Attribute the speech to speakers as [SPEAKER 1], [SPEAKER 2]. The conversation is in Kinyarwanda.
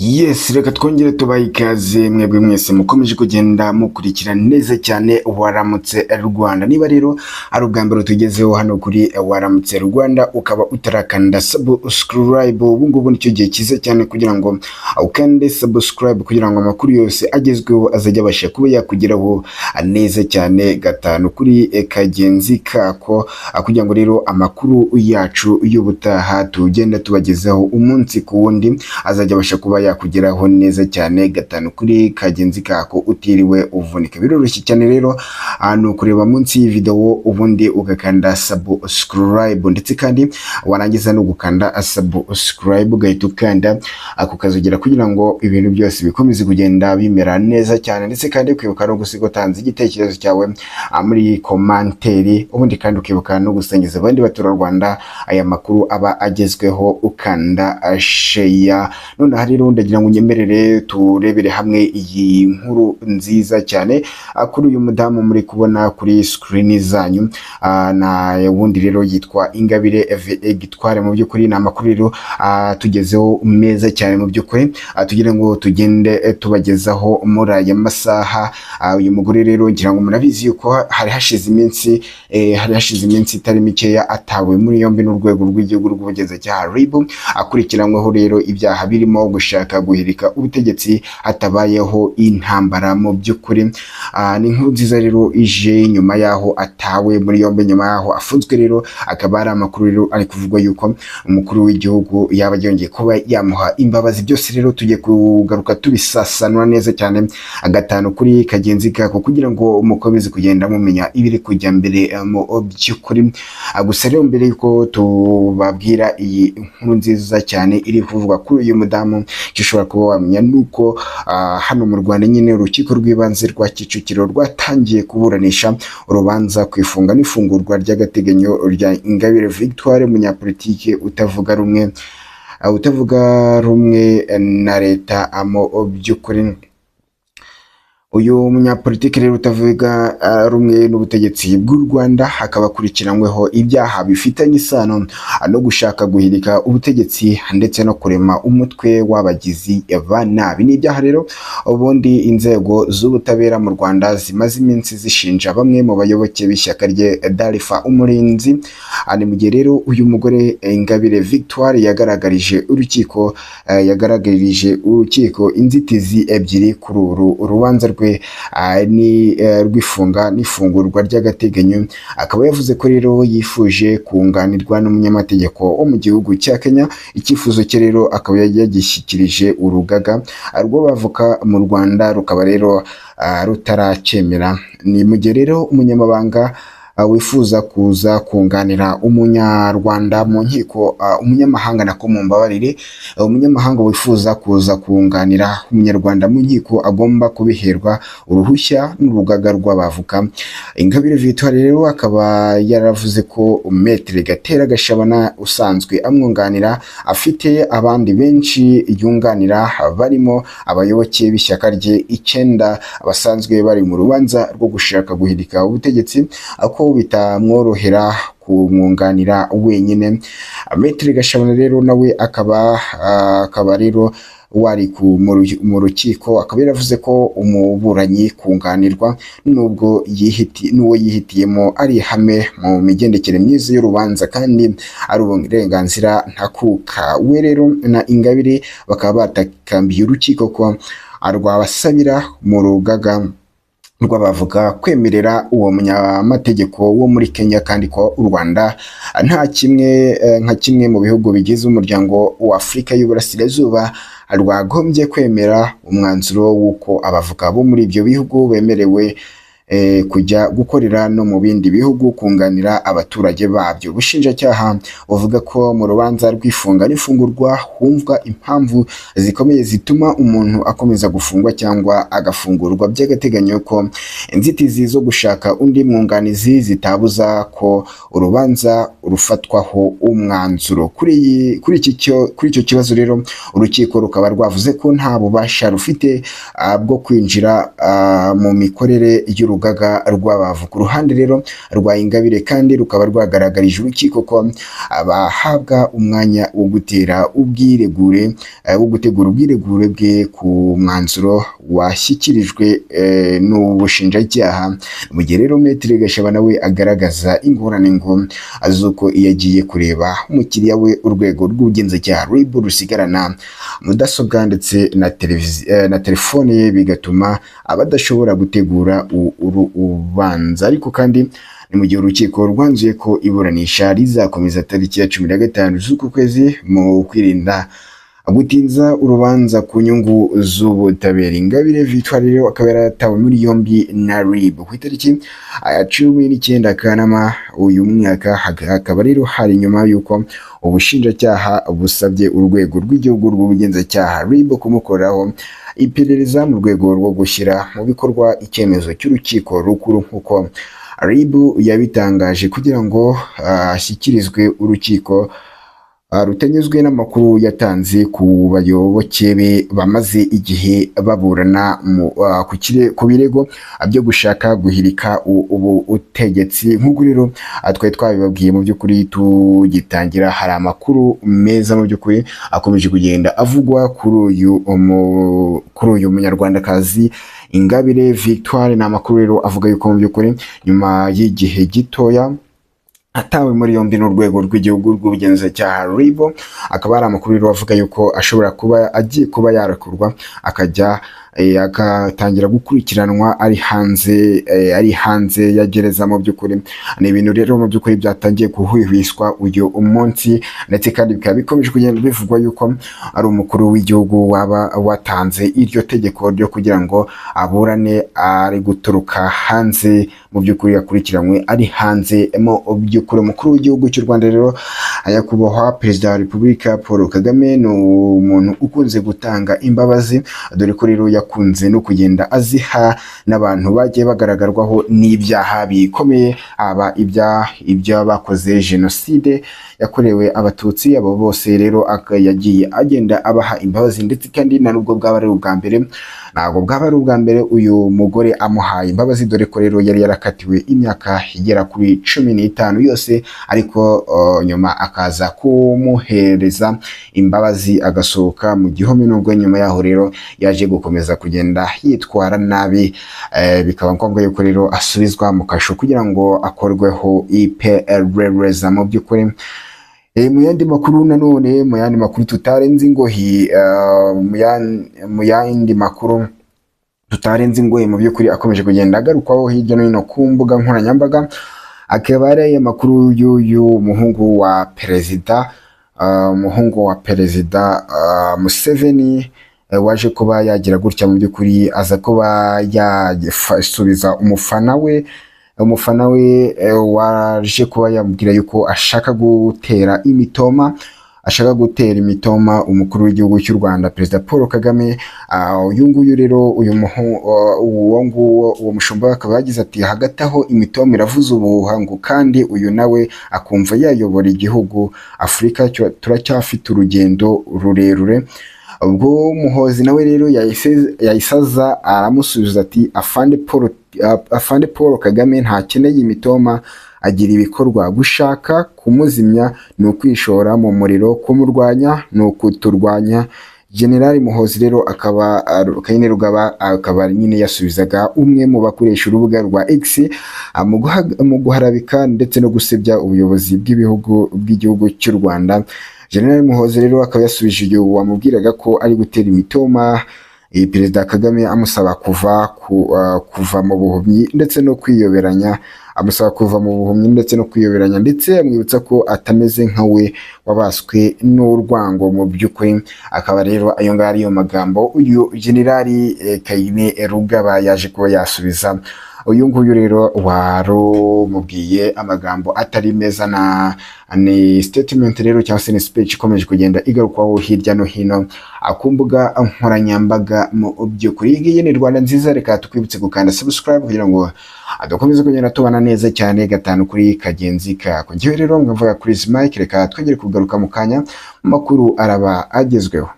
[SPEAKER 1] Yes, reka twongere tubaha ikaze mwebwe mwese mukomeje kugenda mukurikira neza cyane Waramutse Rwanda. Niba rero ari ubwa mbere tugezeho hano kuri Waramutse Rwanda ukaba utarakanda subscribe, ubu ngubu nicyo gihe cyiza cyane kugira ngo ukande subscribe kugira ngo amakuru yose agezweho azajya abasha kuba yakugeraho neza cyane gatanu kuri kagenzi kako, kugira ngo rero amakuru yacu y'ubutaha tugenda tubagezaho umunsi ku wundi azajya abasha kuba yakugeraho neza cyane gatanu kuri kagenzi kako utiriwe uvunika. Biroroshye cyane rero no kureba munsi iyi video ubundi ugakanda subscribe, ndetse kandi warangiza no gukanda subscribe ugahita ukanda ako kazogera kugira ngo ibintu byose bikomeze kugenda bimera neza cyane, ndetse kandi kwibuka no gusiga utanze igitekerezo cyawe muri komanteri, ubundi kandi ukibuka no gusangiza abandi baturarwanda aya makuru aba agezweho ukanda share. None hari rero ndagira ngo unyemerere turebere hamwe iyi nkuru nziza cyane kuri uyu mudamu muri kubona kuri screen zanyu, na wundi rero yitwa Ingabire Victoire. Mu by'ukuri ni amakuru rero tugezeho meza cyane mu by'ukuri, tugira ngo tugende tubagezaho muri aya masaha. Uyu mugore rero ngira ngo murabizi yuko hari hashize iminsi itari mikeya atawe muri yombi n'urwego rw'igihugu rw'ubugenzacyaha RIB, akurikiranyweho rero ibyaha birimo gushaka guhirika ubutegetsi hatabayeho intambara. Mu by'ukuri ni inkuru nziza rero ije nyuma yaho atawe muri yombi, nyuma yaho afunzwe rero akaba ari amakuru rero ari kuvugwa yuko umukuru w'igihugu yaba yongeye kuba yamuha imbabazi. Byose rero tugiye kugaruka tubisasanura neza cyane gatanu kuri kagenzi kako kugira ngo mukomeze kugenda mumenya ibiri kujya mbere mu by'ukuri. Gusa rero mbere yuko tubabwira iyi nkuru nziza cyane iri kuvugwa kuri uyu mudamu, gishobora kuba wamenya nuko hano mu Rwanda nyine urukiko rw'ibanze rwa Kicukiro rwatangiye kuburanisha urubanza ku ifunga n'ifungurwa ry'agateganyo rya Ingabire Victoire, umunyapolitike utavuga rumwe na leta mu by'ukuri. Uyu munyapolitiki rero utavuga rumwe n'ubutegetsi bw'u Rwanda akaba akurikiranyweho ibyaha bifitanye isano no gushaka guhirika ubutegetsi ndetse no kurema umutwe w'abagizi ba nabi. Ni ibyaha rero ubundi inzego z'ubutabera mu Rwanda zimaze iminsi zishinja bamwe mu bayoboke b'ishyaka rye Dalifa Umurinzi. Ni mu gihe rero uyu mugore Ingabire Victoire yagaragarije urukiko inzitizi ebyiri kuri uru rubanza ni rw'ifunga n'ifungurwa ry'agateganyo. Akaba yavuze ko rero yifuje kunganirwa n'umunyamategeko wo mu gihugu cya Kenya. Icyifuzo cye rero akaba yagishyikirije urugaga rw'abavoka mu Rwanda, rukaba rero rutaracyemera. Ni mu gihe rero umunyamabanga wifuza kuza kunganira umunyarwanda mu nkiko, umunyamahanga umunyamahanga wifuza kuza kunganira umunyarwanda mu nkiko agomba kubiherwa uruhushya n'urugaga rw'abavoka. Ingabire Victoire rero akaba yaravuze ko Maître Gatera Gashabana usanzwe amwunganira afite abandi benshi yunganira, barimo abayoboke b'ishyaka rye 9 basanzwe bari mu rubanza rwo gushaka guhirika ubutegetsi, ako bitamworohera kumwunganira wenyine. Maître Gashabana rero nawe akaba rero wari mu rukiko, akaba yaravuze ko umuburanyi kunganirwa n'uwo yihitiyemo ari ihame mu migendekere myiza y'urubanza kandi ari uburenganzira ntakuka. We rero na Ingabire bakaba batakambiye urukiko ko rwabasabira mu rugaga rw'abavuga kwemerera uwo munyamategeko wo muri Kenya, kandi ko u Rwanda nka kimwe mu bihugu bigize umuryango wa Afurika y'Uburasirazuba rwagombye kwemera umwanzuro w'uko abavuga bo muri ibyo bihugu bemerewe kujya gukorera no mu bindi bihugu kunganira abaturage babyo. Ubushinjacyaha buvuga ko mu rubanza rw'ifunga n'ifungurwa humvwa impamvu zikomeye zituma umuntu akomeza gufungwa cyangwa agafungurwa by'agateganyo, ko inzitizi zo gushaka undi mwunganizi zitabuza ko urubanza rufatwaho umwanzuro. Kuri icyo kibazo rero urukiko rukaba rwavuze ko nta bubasha rufite bwo kwinjira mu mikorere y'urubanza y'urugaga rw'abavu. Ku ruhande rero rwa Ingabire kandi rukaba rwagaragarije urukiko ko abahabwa umwanya wo gutera ubwiregure wo gutegura ubwiregure bwe ku mwanzuro washyikirijwe n'ubushinjacyaha. Mu gihe rero Maître Gashaba nawe agaragaza ingorane ngo azuko iyo agiye kureba umukiriya we urwego rw'ubugenzacyaha RIB rusigarana mudasobwa ndetse na telefone ye, bigatuma abadashobora gutegura urubanza. Ariko kandi ni mu gihe urukiko rwanzuye ko iburanisha rizakomeza tariki ya 15 z'uku kwezi mu kwirinda gutinza urubanza ku nyungu z'ubutabera. Ingabire Victoire rero akaba yaratawe muri yombi na RIB ku itariki ya 19 Kanama uyu mwaka. Hakaba rero hari nyuma y'uko ubushinjacyaha busabye urwego rw'igihugu rw'ubugenzacyaha RIB kumukoraho iperereza mu rwego rwo gushyira mu bikorwa icyemezo cy'urukiko rukuru nk'uko RIB yabitangaje, kugira ngo ashyikirizwe urukiko rutanyuzwe n'amakuru yatanze ku bayoboke be bamaze igihe baburana ku birego byo gushaka guhirika ubutegetsi. Nk'uko rero twari twabibabwiye, mu by'ukuri tugitangira hari amakuru meza mu by'ukuri akomeje kugenda avugwa kuri uyu munyarwandakazi Ingabire Victoire. Ni amakuru rero avuga yuko mu by'ukuri nyuma y'igihe gitoya atawe muri yombi n'urwego rw'igihugu rw'ubugenzacyaha RIB, akaba ari amakuru rero avuga yuko ashobora kuba agiye kuba yarakurwa akajya akatangira gukurikiranwa ari hanze ya gereza. Mu by'ukuri ni ibintu rero mu by'ukuri byatangiye kuhwihwiswa uyu umunsi, ndetse kandi bikaba bikomeje kugenda bivugwa yuko ari umukuru w'igihugu waba watanze iryo tegeko ryo kugira ngo aburane ari guturuka hanze, mu by'ukuri yakurikiranywe ari hanze. Mu by'ukuri umukuru w'igihugu cy'u Rwanda rero nyakubahwa Perezida wa Repubulika Paul Kagame ni umuntu ukunze gutanga imbabazi, dore ko rero yakunze no kugenda aziha n'abantu bagiye bagaragarwaho n'ibyaha bikomeye, aba ibya bakoze jenoside yakorewe abatutsi. Abo bose rero yagiye agenda abaha imbabazi, ndetse kandi na nubwo bwaba ari ubwa mbere, ntabwo bwaba ari ubwa mbere uyu mugore amuhaye imbabazi, dore ko rero yari yarakatiwe imyaka igera kuri 15 yose, ariko nyuma akaza kumuhereza imbabazi agasohoka mu gihome. Nubwo nyuma yaho rero yaje gukomeza kugenda yitwara nabi, bikaba ngombwa yuko rero asubizwa mu kasho kugira ngo akorweho iperereza. Mu by'ukuri mu yandi makuru nanone, mu yandi makuru tutarenze ingohi, mu yandi makuru tutarenze ingohi mu by'ukuri akomeje kugenda agarukwaho hirya no hino ku mbuga nkoranyambaga, akaba ari amakuru y'uyu muhungu wa perezida Museveni waje kuba yagira gutya, mu by'ukuri aza kuba yasubiza umufana we waje kuba yamubwira yuko ashaka gutera imitoma umukuru w'igihugu cy'u Rwanda Perezida Paul Kagame. Uyu nguyu rero uwo mushumba akaba yagize ati, hagati aho imitoma iravuza ubuhangu kandi uyu nawe akumva yayobora igihugu, Afurika turacyafite urugendo rurerure. Ubwo Muhozi nawe rero yayisaza aramusubiza ati, Afande Paul Kagame ntakeneye imitoma, agira ibikorwa. Gushaka kumuzimya ni ukwishora mu muriro, kumurwanya ni ukuturwanya. General Muhozi rero akaba Kayini Rugaba akaba nyine yasubizaga umwe mu bakoresha urubuga rwa X mu guharabika ndetse no gusebya ubuyobozi bw'igihugu cy'u Rwanda. General Muhozi rero akaba yasubije igihe wamubwiraga ko ari gutera imitoma Perezida Kagame, amusaba kuva mu buhumyi ndetse no kwiyoberanya, ndetse amwibutsa ko atameze nka we wabaswe n'urwango. Mu by'ukuri akaba rero ayo ngayo ariyo magambo uyu Generali Kayini Rugaba yaje kuba yasubiza uyu nguyu rero warumubwiye amagambo atari meza. Ni statement rero cyangwa se ni speech ikomeje kugenda igarukwaho hirya no hino ku mbuga nkoranyambaga. Mu by'ukuri iyi ni Rwanda nziza, reka tukwibutse gukanda subscribe kugira ngo dukomeze kugenda tubana neza cyane gatanu kuri kagenzi kako. Njyewe rero mwavuga kuri Mike, reka twongere kugaruka mu kanya makuru araba agezweho.